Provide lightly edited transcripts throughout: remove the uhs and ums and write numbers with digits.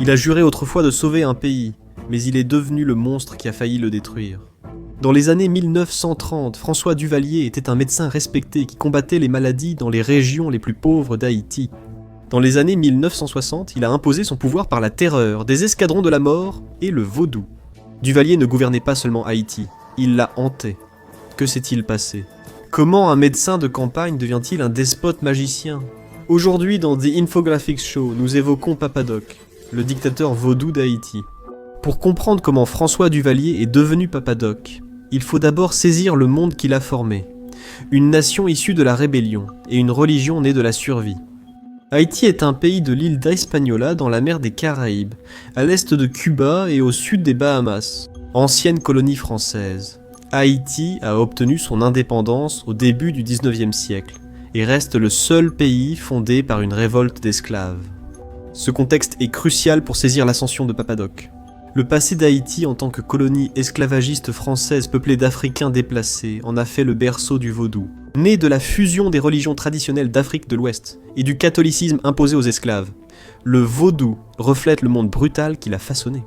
Il a juré autrefois de sauver un pays, mais il est devenu le monstre qui a failli le détruire. Dans les années 1930, François Duvalier était un médecin respecté qui combattait les maladies dans les régions les plus pauvres d'Haïti. Dans les années 1960, il a imposé son pouvoir par la terreur, des escadrons de la mort et le vaudou. Duvalier ne gouvernait pas seulement Haïti, il l'a hanté. Que s'est-il passé ? Comment un médecin de campagne devient-il un despote magicien ? Aujourd'hui, dans The Infographics Show, nous évoquons Papadoc, le dictateur vaudou d'Haïti. Pour comprendre comment François Duvalier est devenu Papadoc, il faut d'abord saisir le monde qu'il a formé. Une nation issue de la rébellion et une religion née de la survie. Haïti est un pays de l'île d'Hispaniola dans la mer des Caraïbes, à l'est de Cuba et au sud des Bahamas, ancienne colonie française. Haïti a obtenu son indépendance au début du 19e siècle et reste le seul pays fondé par une révolte d'esclaves. Ce contexte est crucial pour saisir l'ascension de Papadoc. Le passé d'Haïti en tant que colonie esclavagiste française peuplée d'Africains déplacés en a fait le berceau du vaudou. Né de la fusion des religions traditionnelles d'Afrique de l'Ouest et du catholicisme imposé aux esclaves, le vaudou reflète le monde brutal qu'il a façonné.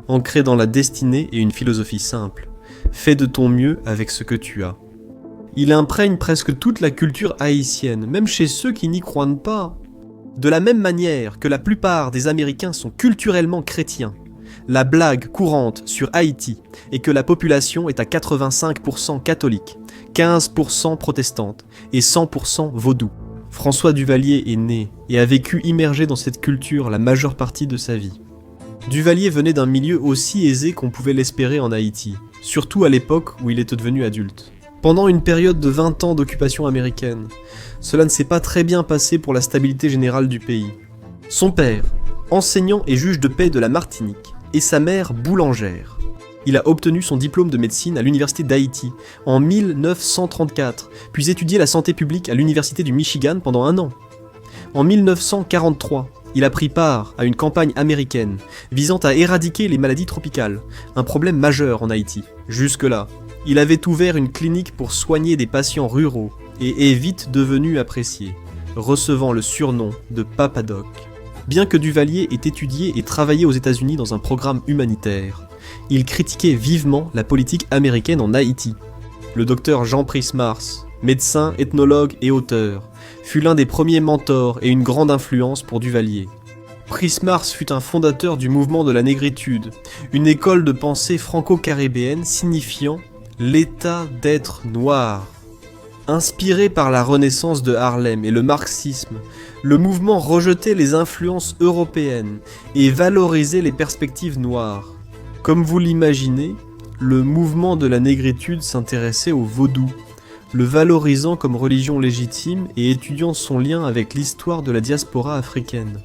Ancré dans la destinée et une philosophie simple, fais de ton mieux avec ce que tu as. Il imprègne presque toute la culture haïtienne, même chez ceux qui n'y croient pas. De la même manière que la plupart des Américains sont culturellement chrétiens, la blague courante sur Haïti est que la population est à 85% catholique, 15% protestante et 100% vaudou. François Duvalier est né et a vécu immergé dans cette culture la majeure partie de sa vie. Duvalier venait d'un milieu aussi aisé qu'on pouvait l'espérer en Haïti, surtout à l'époque où il était devenu adulte. Pendant une période de 20 ans d'occupation américaine, cela ne s'est pas très bien passé pour la stabilité générale du pays. Son père, enseignant et juge de paix de la Martinique, et sa mère boulangère. Il a obtenu son diplôme de médecine à l'université d'Haïti en 1934, puis étudié la santé publique à l'université du Michigan pendant 1 an. En 1943, il a pris part à une campagne américaine visant à éradiquer les maladies tropicales, un problème majeur en Haïti. Jusque-là, il avait ouvert une clinique pour soigner des patients ruraux et est vite devenu apprécié, recevant le surnom de Papadoc. Bien que Duvalier ait étudié et travaillé aux États-Unis dans un programme humanitaire, il critiquait vivement la politique américaine en Haïti. Le docteur Jean Price-Mars, médecin, ethnologue et auteur, fut l'un des premiers mentors et une grande influence pour Duvalier. Price-Mars fut un fondateur du mouvement de la négritude, une école de pensée franco-caribéenne signifiant l'état d'être noir. Inspiré par la Renaissance de Harlem et le marxisme, le mouvement rejetait les influences européennes et valorisait les perspectives noires. Comme vous l'imaginez, le mouvement de la négritude s'intéressait au vaudou, le valorisant comme religion légitime et étudiant son lien avec l'histoire de la diaspora africaine.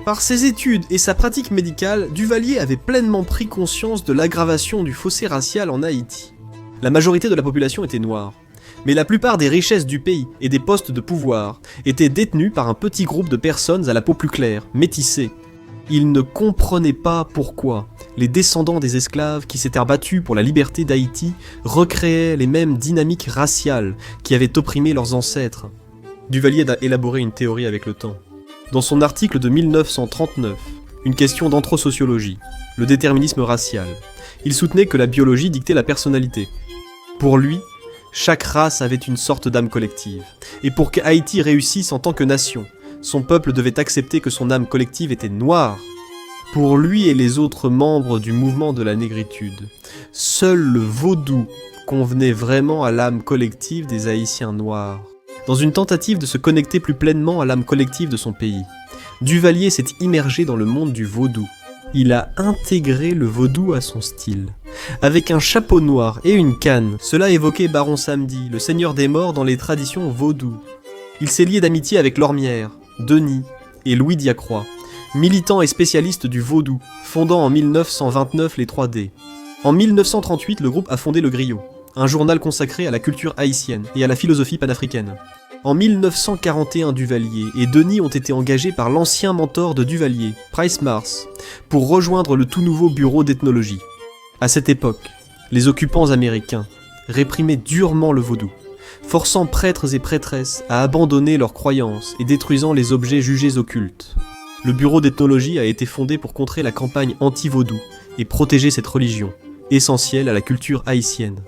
Par ses études et sa pratique médicale, Duvalier avait pleinement pris conscience de l'aggravation du fossé racial en Haïti. La majorité de la population était noire. Mais la plupart des richesses du pays et des postes de pouvoir étaient détenus par un petit groupe de personnes à la peau plus claire, métissées. Il ne comprenait pas pourquoi les descendants des esclaves qui s'étaient battus pour la liberté d'Haïti recréaient les mêmes dynamiques raciales qui avaient opprimé leurs ancêtres. Duvalier a élaboré une théorie avec le temps. Dans son article de 1939, Une question d'anthro-sociologie, le déterminisme racial, il soutenait que la biologie dictait la personnalité. Pour lui, chaque race avait une sorte d'âme collective, et pour qu'Haïti réussisse en tant que nation, son peuple devait accepter que son âme collective était noire. Pour lui et les autres membres du mouvement de la négritude, seul le vaudou convenait vraiment à l'âme collective des Haïtiens noirs. Dans une tentative de se connecter plus pleinement à l'âme collective de son pays, Duvalier s'est immergé dans le monde du vaudou. Il a intégré le vaudou à son style. Avec un chapeau noir et une canne, cela évoquait Baron Samedi, le seigneur des morts dans les traditions vaudou. Il s'est lié d'amitié avec Lormière, Denis et Louis Diacroix, militant et spécialiste du vaudou, fondant en 1929 les 3D. En 1938, le groupe a fondé Le Griot, un journal consacré à la culture haïtienne et à la philosophie panafricaine. En 1941, Duvalier et Denis ont été engagés par l'ancien mentor de Duvalier, Price-Mars, pour rejoindre le tout nouveau bureau d'ethnologie. À cette époque, les occupants américains réprimaient durement le vaudou, forçant prêtres et prêtresses à abandonner leurs croyances et détruisant les objets jugés occultes. Le bureau d'ethnologie a été fondé pour contrer la campagne anti-vaudou et protéger cette religion, essentielle à la culture haïtienne.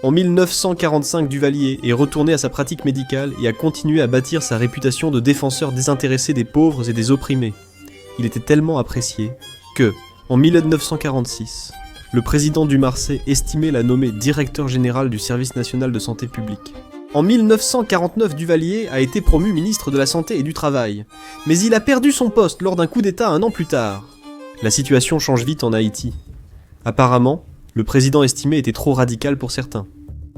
En 1945, Duvalier est retourné à sa pratique médicale et a continué à bâtir sa réputation de défenseur désintéressé des pauvres et des opprimés. Il était tellement apprécié que, en 1946, le président Dumarsais estimait la nommer directeur général du Service national de santé publique. En 1949, Duvalier a été promu ministre de la Santé et du Travail, mais il a perdu son poste lors d'un coup d'État un an plus tard. La situation change vite en Haïti. Apparemment, le président estimé était trop radical pour certains.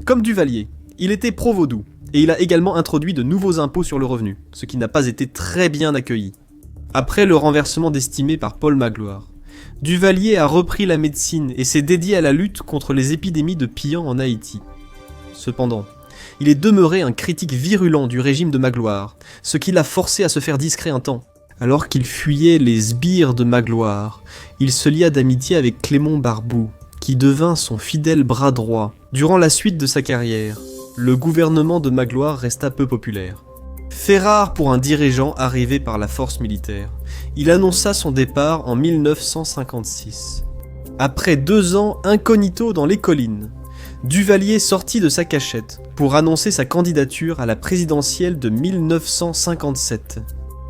Comme Duvalier, il était pro-vaudou, et il a également introduit de nouveaux impôts sur le revenu, ce qui n'a pas été très bien accueilli. Après le renversement d'Estimé par Paul Magloire, Duvalier a repris la médecine et s'est dédié à la lutte contre les épidémies de pillant en Haïti. Cependant, il est demeuré un critique virulent du régime de Magloire, ce qui l'a forcé à se faire discret un temps. Alors qu'il fuyait les sbires de Magloire, il se lia d'amitié avec Clément Barboux, qui devint son fidèle bras droit. Durant la suite de sa carrière, le gouvernement de Magloire resta peu populaire. Fait rare pour un dirigeant arrivé par la force militaire, il annonça son départ en 1956. Après 2 ans incognito dans les collines, Duvalier sortit de sa cachette pour annoncer sa candidature à la présidentielle de 1957.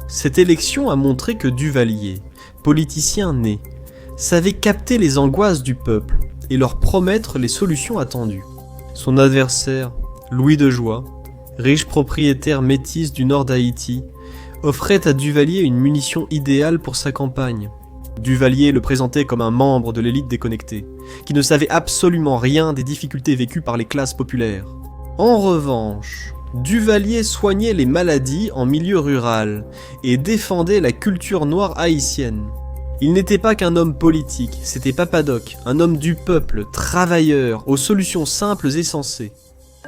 Cette élection a montré que Duvalier, politicien né, savait capter les angoisses du peuple et leur promettre les solutions attendues. Son adversaire, Louis de Joie, riche propriétaire métis du nord d'Haïti, offrait à Duvalier une munition idéale pour sa campagne. Duvalier le présentait comme un membre de l'élite déconnectée, qui ne savait absolument rien des difficultés vécues par les classes populaires. En revanche, Duvalier soignait les maladies en milieu rural et défendait la culture noire haïtienne. Il n'était pas qu'un homme politique, c'était Papadoc, un homme du peuple, travailleur, aux solutions simples et sensées.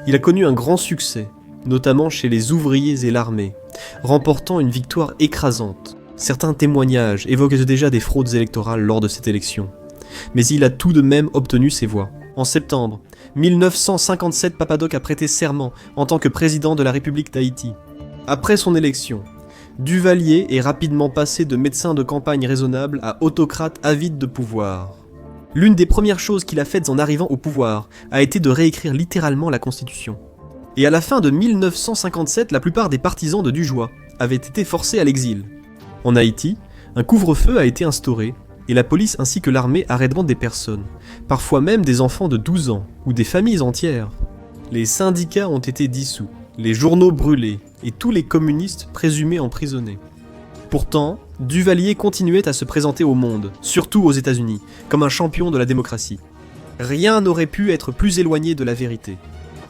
Il a connu un grand succès, notamment chez les ouvriers et l'armée, remportant une victoire écrasante. Certains témoignages évoquent déjà des fraudes électorales lors de cette élection, mais il a tout de même obtenu ses voix. En septembre 1957, Papadoc a prêté serment en tant que président de la République d'Haïti. Après son élection, Duvalier est rapidement passé de médecin de campagne raisonnable à autocrate avide de pouvoir. L'une des premières choses qu'il a faites en arrivant au pouvoir a été de réécrire littéralement la Constitution. Et à la fin de 1957, la plupart des partisans de Dujois avaient été forcés à l'exil. En Haïti, un couvre-feu a été instauré, et la police ainsi que l'armée arrêteront des personnes, parfois même des enfants de 12 ans, ou des familles entières. Les syndicats ont été dissous, les journaux brûlés, et tous les communistes présumés emprisonnés. Pourtant, Duvalier continuait à se présenter au monde, surtout aux États-Unis, comme un champion de la démocratie. Rien n'aurait pu être plus éloigné de la vérité.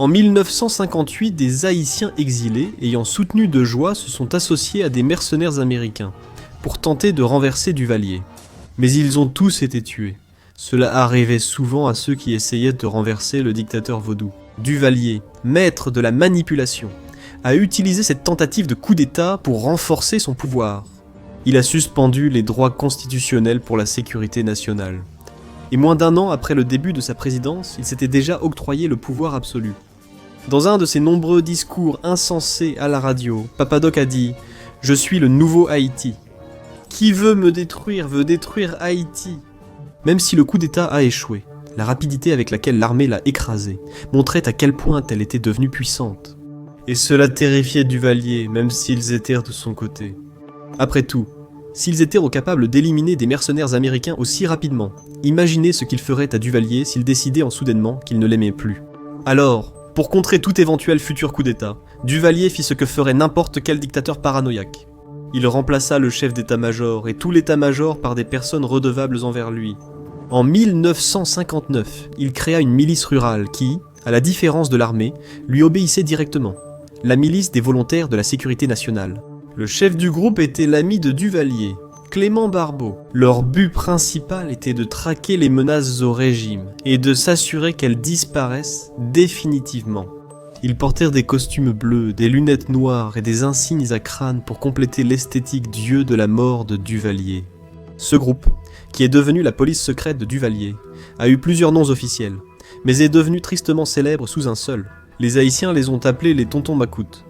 En 1958, des Haïtiens exilés ayant soutenu De Joie se sont associés à des mercenaires américains pour tenter de renverser Duvalier. Mais ils ont tous été tués. Cela arrivait souvent à ceux qui essayaient de renverser le dictateur vaudou. Duvalier, maître de la manipulation, a utilisé cette tentative de coup d'État pour renforcer son pouvoir. Il a suspendu les droits constitutionnels pour la sécurité nationale. Et moins d'1 an après le début de sa présidence, il s'était déjà octroyé le pouvoir absolu. Dans un de ses nombreux discours insensés à la radio, Papadoc a dit « Je suis le nouveau Haïti. Qui veut me détruire veut détruire Haïti. » Même si le coup d'État a échoué, la rapidité avec laquelle l'armée l'a écrasé montrait à quel point elle était devenue puissante. Et cela terrifiait Duvalier, même s'ils étaient de son côté. Après tout, s'ils étaient capables d'éliminer des mercenaires américains aussi rapidement, imaginez ce qu'ils feraient à Duvalier s'ils décidaient en soudainement qu'ils ne l'aimaient plus. Alors, pour contrer tout éventuel futur coup d'État, Duvalier fit ce que ferait n'importe quel dictateur paranoïaque. Il remplaça le chef d'état-major et tout l'état-major par des personnes redevables envers lui. En 1959, il créa une milice rurale qui, à la différence de l'armée, lui obéissait directement. La milice des volontaires de la sécurité nationale. Le chef du groupe était l'ami de Duvalier, Clément Barbeau. Leur but principal était de traquer les menaces au régime et de s'assurer qu'elles disparaissent définitivement. Ils portèrent des costumes bleus, des lunettes noires et des insignes à crâne pour compléter l'esthétique dieu de la mort de Duvalier. Ce groupe, qui est devenu la police secrète de Duvalier, a eu plusieurs noms officiels, mais est devenu tristement célèbre sous un seul. Les Haïtiens les ont appelés les tontons macoutes,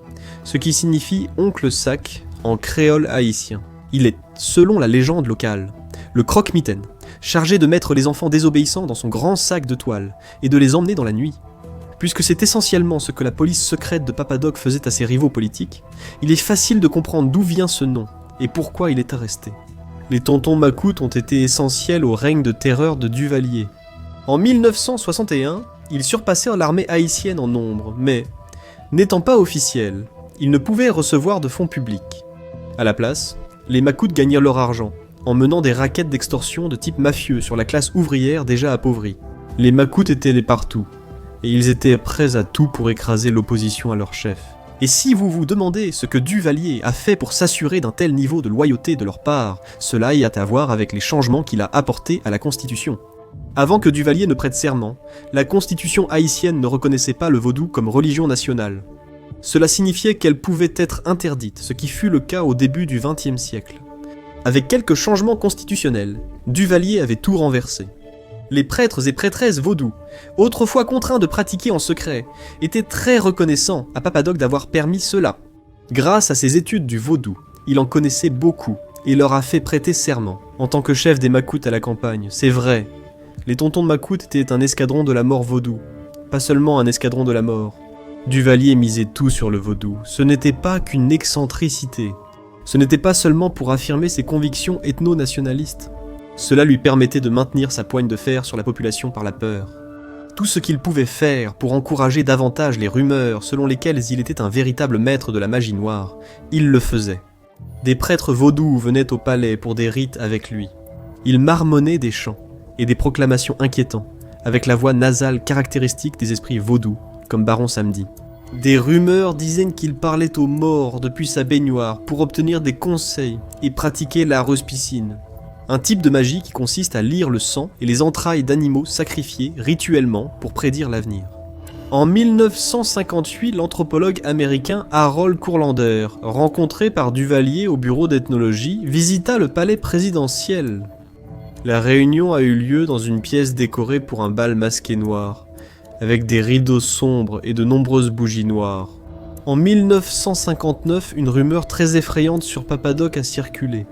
ce qui signifie oncle sac en créole haïtien. Il est, selon la légende locale, le croque-mitaine, chargé de mettre les enfants désobéissants dans son grand sac de toile et de les emmener dans la nuit. Puisque c'est essentiellement ce que la police secrète de Papa Doc faisait à ses rivaux politiques, il est facile de comprendre d'où vient ce nom et pourquoi il est arresté. Les tontons macoutes ont été essentiels au règne de terreur de Duvalier. En 1961, ils surpassèrent l'armée haïtienne en nombre, mais, n'étant pas officiels, ils ne pouvaient recevoir de fonds publics. À la place, les macoutes gagnèrent leur argent, en menant des rackets d'extorsion de type mafieux sur la classe ouvrière déjà appauvrie. Les macoutes étaient partout, et ils étaient prêts à tout pour écraser l'opposition à leur chef. Et si vous vous demandez ce que Duvalier a fait pour s'assurer d'un tel niveau de loyauté de leur part, cela y a à voir avec les changements qu'il a apportés à la Constitution. Avant que Duvalier ne prête serment, la Constitution haïtienne ne reconnaissait pas le vaudou comme religion nationale. Cela signifiait qu'elle pouvait être interdite, ce qui fut le cas au début du XXe siècle. Avec quelques changements constitutionnels, Duvalier avait tout renversé. Les prêtres et prêtresses vaudous, autrefois contraints de pratiquer en secret, étaient très reconnaissants à Papa Doc d'avoir permis cela. Grâce à ses études du vaudou, il en connaissait beaucoup et leur a fait prêter serment. En tant que chef des macoutes à la campagne, c'est vrai, les tontons de macoutes étaient un escadron de la mort vaudou, pas seulement un escadron de la mort. Duvalier misait tout sur le vaudou, ce n'était pas qu'une excentricité. Ce n'était pas seulement pour affirmer ses convictions ethno-nationalistes. Cela lui permettait de maintenir sa poigne de fer sur la population par la peur. Tout ce qu'il pouvait faire pour encourager davantage les rumeurs selon lesquelles il était un véritable maître de la magie noire, il le faisait. Des prêtres vaudous venaient au palais pour des rites avec lui. Il marmonnait des chants et des proclamations inquiétants, avec la voix nasale caractéristique des esprits vaudous, comme Baron Samedi. Des rumeurs disaient qu'il parlait aux morts depuis sa baignoire pour obtenir des conseils et pratiquer la rouspicine. Un type de magie qui consiste à lire le sang et les entrailles d'animaux sacrifiés rituellement pour prédire l'avenir. En 1958, l'anthropologue américain Harold Kurlander, rencontré par Duvalier au bureau d'ethnologie, visita le palais présidentiel. La réunion a eu lieu dans une pièce décorée pour un bal masqué noir, avec des rideaux sombres et de nombreuses bougies noires. En 1959, une rumeur très effrayante sur Papa Doc a circulé.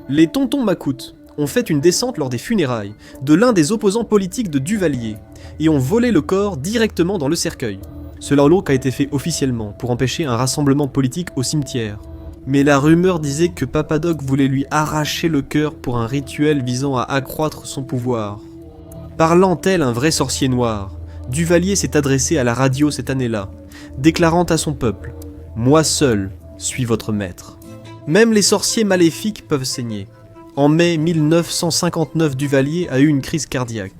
Les tontons macoutes ont fait une descente lors des funérailles de l'un des opposants politiques de Duvalier et ont volé le corps directement dans le cercueil. Cela a été fait officiellement pour empêcher un rassemblement politique au cimetière. Mais la rumeur disait que Papa Doc voulait lui arracher le cœur pour un rituel visant à accroître son pouvoir. Parlant tel un vrai sorcier noir, Duvalier s'est adressé à la radio cette année-là, déclarant à son peuple « Moi seul suis votre maître ». Même les sorciers maléfiques peuvent saigner. En mai 1959, Duvalier a eu une crise cardiaque.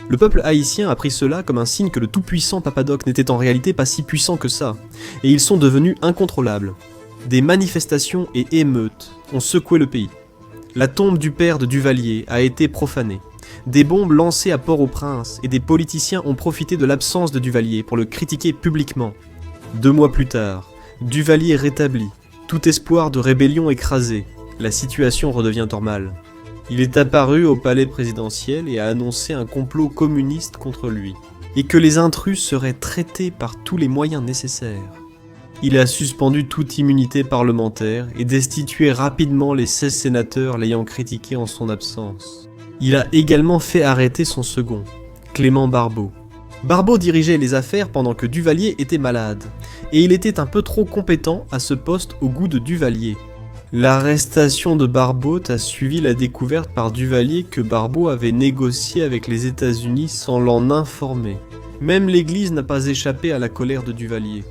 Le peuple haïtien a pris cela comme un signe que le tout-puissant Papa Doc n'était en réalité pas si puissant que ça, et ils sont devenus incontrôlables. Des manifestations et émeutes ont secoué le pays. La tombe du père de Duvalier a été profanée. Des bombes lancées à Port-au-Prince et des politiciens ont profité de l'absence de Duvalier pour le critiquer publiquement. 2 mois plus tard, Duvalier est rétabli. Tout espoir de rébellion écrasé, la situation redevient normale. Il est apparu au palais présidentiel et a annoncé un complot communiste contre lui, et que les intrus seraient traités par tous les moyens nécessaires. Il a suspendu toute immunité parlementaire et destitué rapidement les 16 sénateurs l'ayant critiqué en son absence. Il a également fait arrêter son second, Clément Barbeau. Barbeau dirigeait les affaires pendant que Duvalier était malade, et il était un peu trop compétent à ce poste au goût de Duvalier. L'arrestation de Barbeau a suivi la découverte par Duvalier que Barbeau avait négocié avec les États-Unis sans l'en informer. Même l'Église n'a pas échappé à la colère de Duvalier.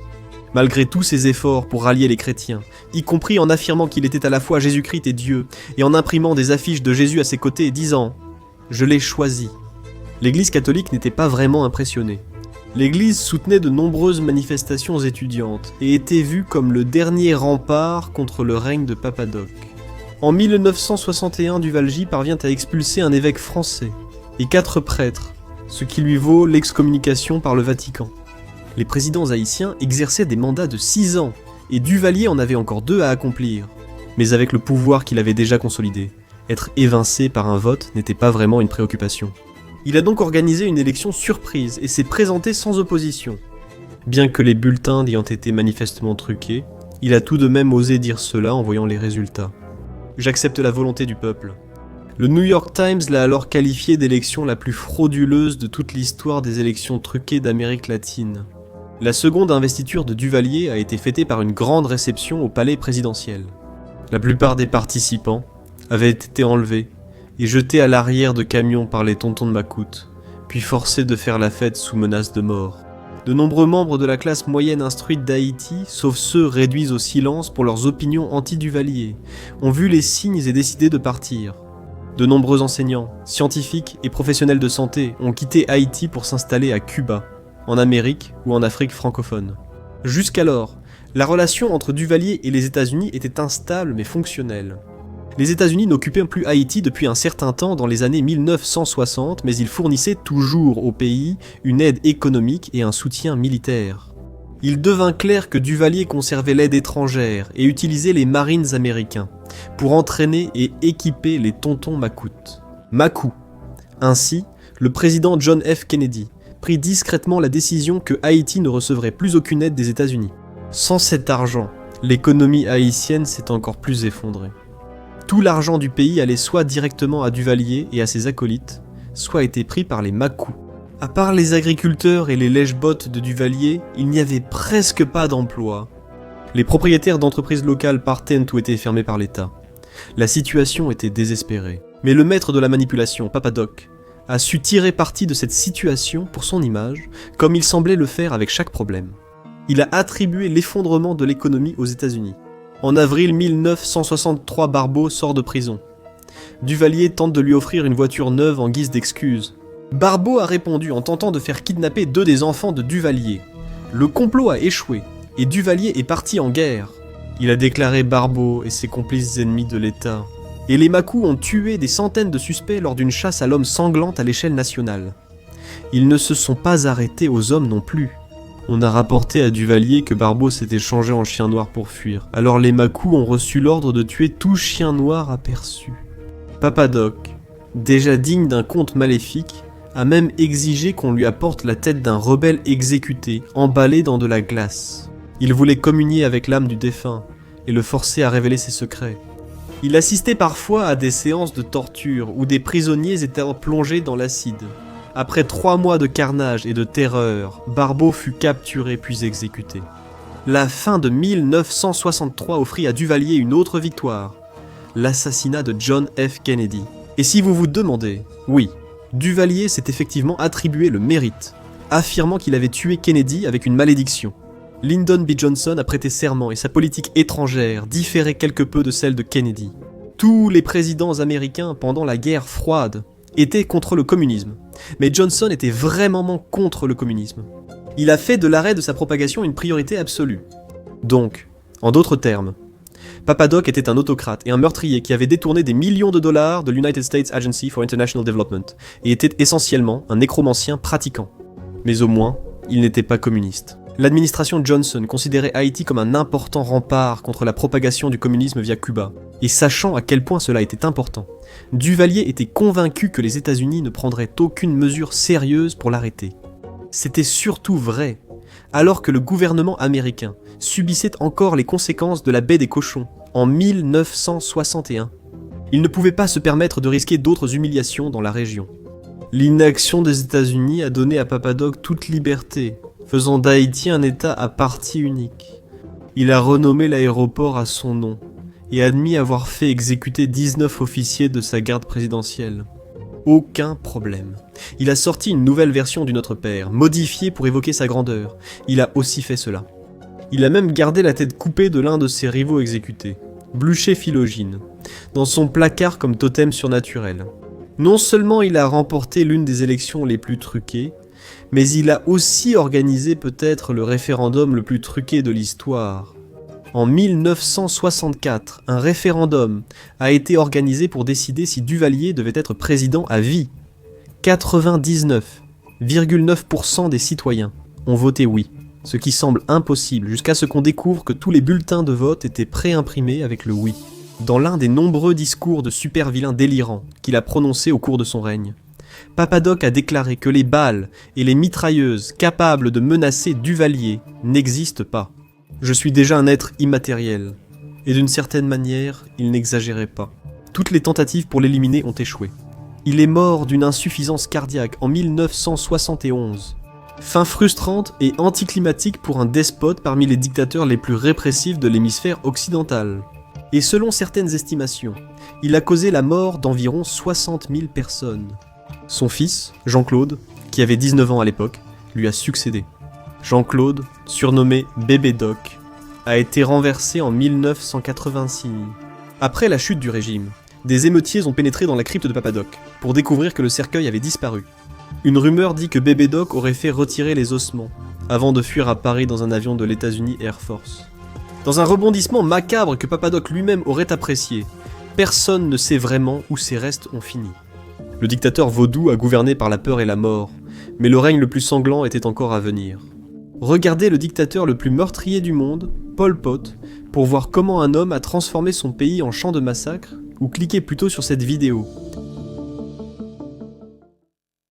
Malgré tous ses efforts pour rallier les chrétiens, y compris en affirmant qu'il était à la fois Jésus-Christ et Dieu, et en imprimant des affiches de Jésus à ses côtés disant « Je l'ai choisi », l'Église catholique n'était pas vraiment impressionnée. L'Église soutenait de nombreuses manifestations étudiantes et était vue comme le dernier rempart contre le règne de Papa Doc. En 1961, Duvalgy parvient à expulser un évêque français et 4 prêtres, ce qui lui vaut l'excommunication par le Vatican. Les présidents haïtiens exerçaient des mandats de 6 ans et Duvalier en avait encore 2 à accomplir. Mais avec le pouvoir qu'il avait déjà consolidé, être évincé par un vote n'était pas vraiment une préoccupation. Il a donc organisé une élection surprise et s'est présenté sans opposition. Bien que les bulletins ayant été manifestement truqués, il a tout de même osé dire cela en voyant les résultats. j'accepte la volonté du peuple. Le New York Times l'a alors qualifié d'élection la plus frauduleuse de toute l'histoire des élections truquées d'Amérique latine. La seconde investiture de Duvalier a été fêtée par une grande réception au palais présidentiel. La plupart des participants avaient été enlevés et jetés à l'arrière de camions par les tontons de Macoute, puis forcés de faire la fête sous menace de mort. De nombreux membres de la classe moyenne instruite d'Haïti, sauf ceux réduits au silence pour leurs opinions anti-Duvalier, ont vu les signes et décidé de partir. De nombreux enseignants, scientifiques et professionnels de santé ont quitté Haïti pour s'installer à Cuba, en Amérique ou en Afrique francophone. Jusqu'alors, la relation entre Duvalier et les États-Unis était instable mais fonctionnelle. Les États-Unis n'occupaient plus Haïti depuis un certain temps dans les années 1960, mais ils fournissaient toujours au pays une aide économique et un soutien militaire. Il devint clair que Duvalier conservait l'aide étrangère et utilisait les Marines américains pour entraîner et équiper les tontons Macoute. Macou. Ainsi, le président John F. Kennedy prit discrètement la décision que Haïti ne recevrait plus aucune aide des États-Unis. Sans cet argent, l'économie haïtienne s'est encore plus effondrée. Tout l'argent du pays allait soit directement à Duvalier et à ses acolytes, soit était pris par les Macou. À part les agriculteurs et les lèche-bottes de Duvalier, il n'y avait presque pas d'emploi. Les propriétaires d'entreprises locales partaient ou étaient fermés par l'État. La situation était désespérée. Mais le maître de la manipulation, Papa Doc, a su tirer parti de cette situation pour son image, comme il semblait le faire avec chaque problème. Il a attribué l'effondrement de l'économie aux États-Unis. En avril 1963, Barbeau sort de prison. Duvalier tente de lui offrir une voiture neuve en guise d'excuse. Barbeau a répondu en tentant de faire kidnapper 2 des enfants de Duvalier. Le complot a échoué, et Duvalier est parti en guerre. Il a déclaré Barbeau et ses complices ennemis de l'État. Et les Macou ont tué des centaines de suspects lors d'une chasse à l'homme sanglante à l'échelle nationale. Ils ne se sont pas arrêtés aux hommes non plus. On a rapporté à Duvalier que Barbeau s'était changé en chien noir pour fuir. Alors les Macou ont reçu l'ordre de tuer tout chien noir aperçu. Papa Doc, déjà digne d'un conte maléfique, a même exigé qu'on lui apporte la tête d'un rebelle exécuté, emballé dans de la glace. Il voulait communier avec l'âme du défunt et le forcer à révéler ses secrets. Il assistait parfois à des séances de torture où des prisonniers étaient plongés dans l'acide. Après 3 mois de carnage et de terreur, Barbeau fut capturé puis exécuté. La fin de 1963 offrit à Duvalier une autre victoire, l'assassinat de John F. Kennedy. Et si vous vous demandez, oui, Duvalier s'est effectivement attribué le mérite, affirmant qu'il avait tué Kennedy avec une malédiction. Lyndon B. Johnson a prêté serment et sa politique étrangère différait quelque peu de celle de Kennedy. Tous les présidents américains pendant la guerre froide étaient contre le communisme, mais Johnson était vraiment contre le communisme. Il a fait de l'arrêt de sa propagation une priorité absolue. Donc, en d'autres termes, Papa Doc était un autocrate et un meurtrier qui avait détourné des millions de dollars de l'United States Agency for International Development et était essentiellement un nécromancien pratiquant. Mais au moins, il n'était pas communiste. L'administration Johnson considérait Haïti comme un important rempart contre la propagation du communisme via Cuba. Et sachant à quel point cela était important, Duvalier était convaincu que les États-Unis ne prendraient aucune mesure sérieuse pour l'arrêter. C'était surtout vrai, alors que le gouvernement américain subissait encore les conséquences de la baie des cochons en 1961. Il ne pouvait pas se permettre de risquer d'autres humiliations dans la région. L'inaction des États-Unis a donné à Papa Doc toute liberté, faisant d'Haïti un État à partie unique. Il a renommé l'aéroport à son nom et admis avoir fait exécuter 19 officiers de sa garde présidentielle. Aucun problème. Il a sorti une nouvelle version du Notre Père, modifiée pour évoquer sa grandeur. Il a aussi fait cela. Il a même gardé la tête coupée de l'un de ses rivaux exécutés, Blücher Philogine, dans son placard comme totem surnaturel. Non seulement il a remporté l'une des élections les plus truquées, mais il a aussi organisé peut-être le référendum le plus truqué de l'histoire. En 1964, un référendum a été organisé pour décider si Duvalier devait être président à vie. 99,9% des citoyens ont voté oui, ce qui semble impossible jusqu'à ce qu'on découvre que tous les bulletins de vote étaient pré-imprimés avec le oui. Dans l'un des nombreux discours de super-vilain délirant qu'il a prononcés au cours de son règne, Papa Doc a déclaré que les balles et les mitrailleuses capables de menacer Duvalier n'existent pas. Je suis déjà un être immatériel, Et d'une certaine manière, il n'exagérait pas. Toutes les tentatives pour l'éliminer ont échoué. Il est mort d'une insuffisance cardiaque en 1971. Fin frustrante et anticlimatique pour un despote parmi les dictateurs les plus répressifs de l'hémisphère occidental. Et selon certaines estimations, il a causé la mort d'environ 60 000 personnes. Son fils, Jean-Claude, qui avait 19 ans à l'époque, lui a succédé. Jean-Claude, surnommé Bébé Doc, a été renversé en 1986. Après la chute du régime, des émeutiers ont pénétré dans la crypte de Papa Doc pour découvrir que le cercueil avait disparu. Une rumeur dit que Bébé Doc aurait fait retirer les ossements avant de fuir à Paris dans un avion de l'États-Unis Air Force. Dans un rebondissement macabre que Papa Doc lui-même aurait apprécié, personne ne sait vraiment où ses restes ont fini. Le dictateur vaudou a gouverné par la peur et la mort, mais le règne le plus sanglant était encore à venir. Regardez le dictateur le plus meurtrier du monde, Pol Pot, pour voir comment un homme a transformé son pays en champ de massacre, ou cliquez plutôt sur cette vidéo.